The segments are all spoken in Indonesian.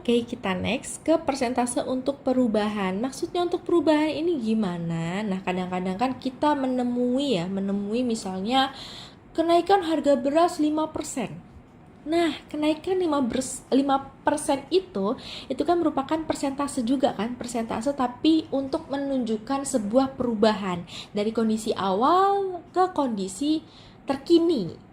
Oke, kita next ke persentase untuk perubahan. Maksudnya untuk perubahan ini gimana? Nah, kadang-kadang kan kita menemui misalnya kenaikan harga beras 5%. Nah, kenaikan 5% itu kan merupakan persentase juga kan, persentase tapi untuk menunjukkan sebuah perubahan dari kondisi awal ke kondisi terkini.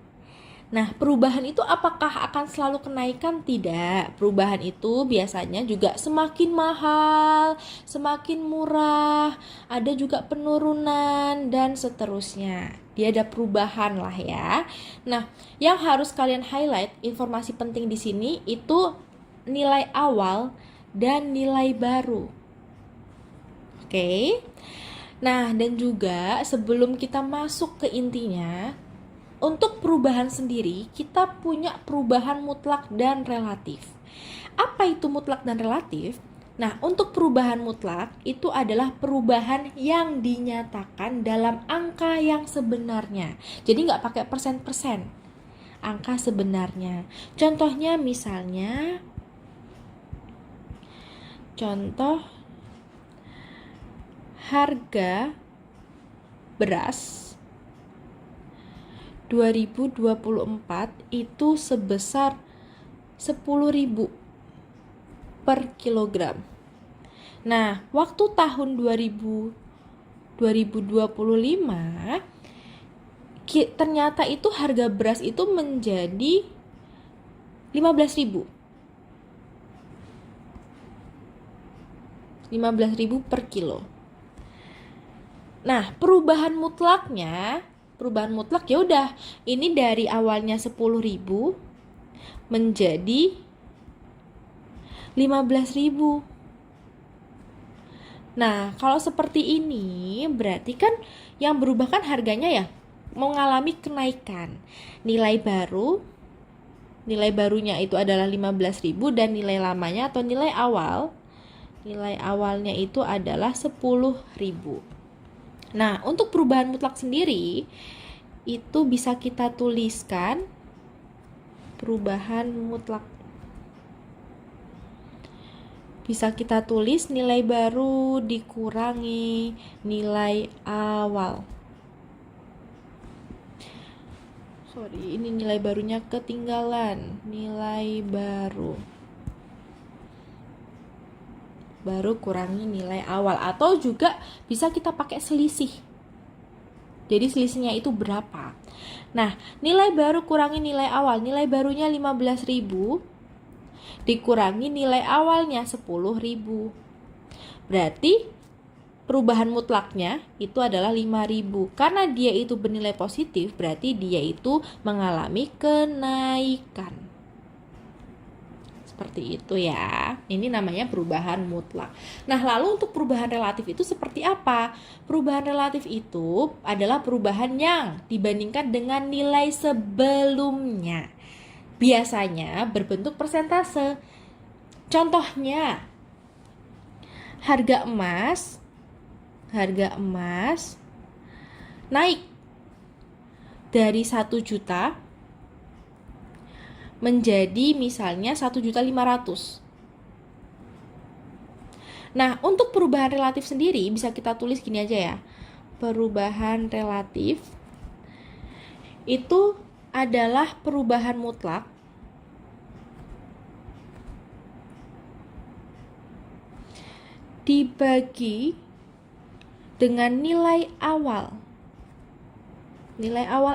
Nah, perubahan itu apakah akan selalu kenaikan? Tidak. Perubahan itu biasanya juga semakin mahal, semakin murah, ada juga penurunan dan seterusnya. Dia ada perubahan lah ya. Nah, yang harus kalian highlight, informasi penting di sini itu nilai awal dan nilai baru. Oke. Nah, dan juga sebelum kita masuk ke intinya, untuk perubahan sendiri, kita punya perubahan mutlak dan relatif. Apa itu mutlak dan relatif? Nah, untuk perubahan mutlak itu adalah perubahan yang dinyatakan dalam angka yang sebenarnya. Jadi nggak pakai persen-persen, angka sebenarnya. Contohnya misalnya, contoh harga beras 2024 itu sebesar 10.000 per kilogram. Nah, waktu tahun 2025 ternyata itu harga beras itu menjadi 15.000. 15.000 per kilo. Nah, perubahan mutlak ya udah, ini dari awalnya 10.000 menjadi 15.000. Nah, kalau seperti ini berarti kan yang berubah kan harganya ya mengalami kenaikan. Nilai barunya itu adalah 15.000 dan nilai lamanya atau nilai awalnya itu adalah 10.000. Nah, untuk perubahan mutlak sendiri itu bisa kita tuliskan perubahan mutlak. Bisa kita tulis nilai baru dikurangi nilai awal. Ini nilai barunya ketinggalan. Nilai baru kurangi nilai awal, atau juga bisa kita pakai selisih. Jadi selisihnya itu berapa? Nah, nilai baru kurangi nilai awal. Nilai barunya 15.000 dikurangi nilai awalnya 10.000. Berarti perubahan mutlaknya itu adalah 5.000. Karena dia itu bernilai positif, berarti dia itu mengalami kenaikan. Seperti itu ya. Ini namanya perubahan mutlak. Nah, lalu untuk perubahan relatif itu seperti apa? Perubahan relatif itu adalah perubahan yang dibandingkan dengan nilai sebelumnya. Biasanya berbentuk persentase. Contohnya, harga emas naik dari 1 juta menjadi misalnya 1.500.000. Nah, untuk perubahan relatif sendiri bisa kita tulis gini aja ya. Perubahan relatif itu adalah perubahan mutlak dibagi dengan nilai awal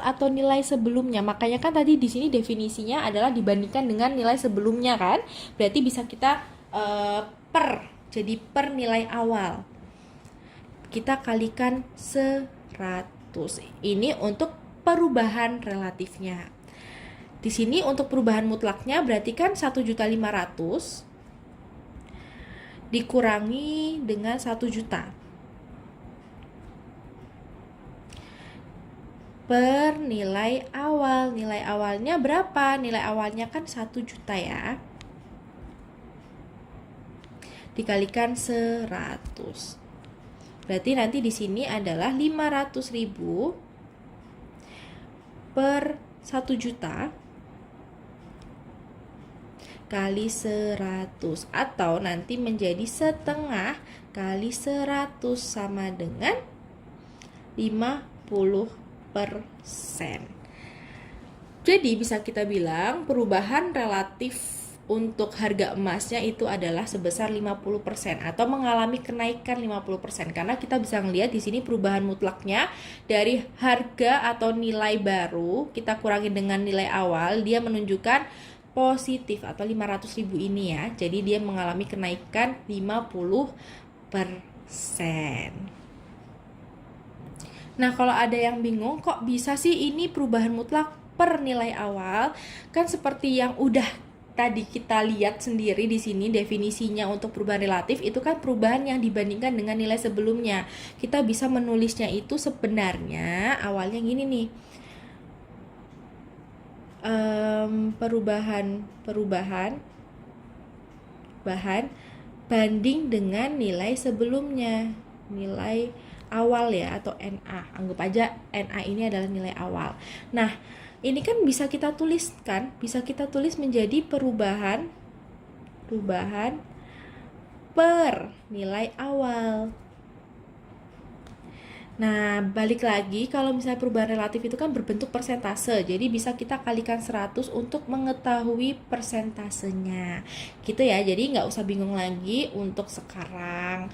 atau nilai sebelumnya. Makanya kan tadi di sini definisinya adalah dibandingkan dengan nilai sebelumnya kan. Berarti bisa kita per nilai awal. Kita kalikan 100. Ini untuk perubahan relatifnya. Di sini untuk perubahan mutlaknya berarti kan 1.500.000 dikurangi dengan 1 juta. Per nilai awal. Nilai awalnya berapa? Nilai awalnya kan 1 juta ya. Dikalikan 100. Berarti nanti di sini adalah 500.000 per 1 juta kali 100, atau nanti menjadi setengah kali 100 sama dengan 50%. Jadi bisa kita bilang perubahan relatif untuk harga emasnya itu adalah sebesar 50% atau mengalami kenaikan 50%, karena kita bisa melihat di sini perubahan mutlaknya dari harga atau nilai baru kita kurangi dengan nilai awal, dia menunjukkan positif atau 500.000 ini ya. Jadi dia mengalami kenaikan 50%. Nah, kalau ada yang bingung kok bisa sih ini perubahan mutlak per nilai awal, kan seperti yang udah tadi kita lihat sendiri di sini definisinya untuk perubahan relatif itu kan perubahan yang dibandingkan dengan nilai sebelumnya. Kita bisa menulisnya itu sebenarnya awalnya gini nih. Perubahan banding dengan nilai sebelumnya, nilai awal ya, atau NA. Anggap aja NA ini adalah nilai awal. Nah, ini kan bisa kita tuliskan, bisa kita tulis menjadi perubahan per nilai awal. Nah, balik lagi kalau misalnya perubahan relatif itu kan berbentuk persentase. Jadi bisa kita kalikan 100 untuk mengetahui persentasenya. Gitu ya. Jadi nggak usah bingung lagi untuk sekarang.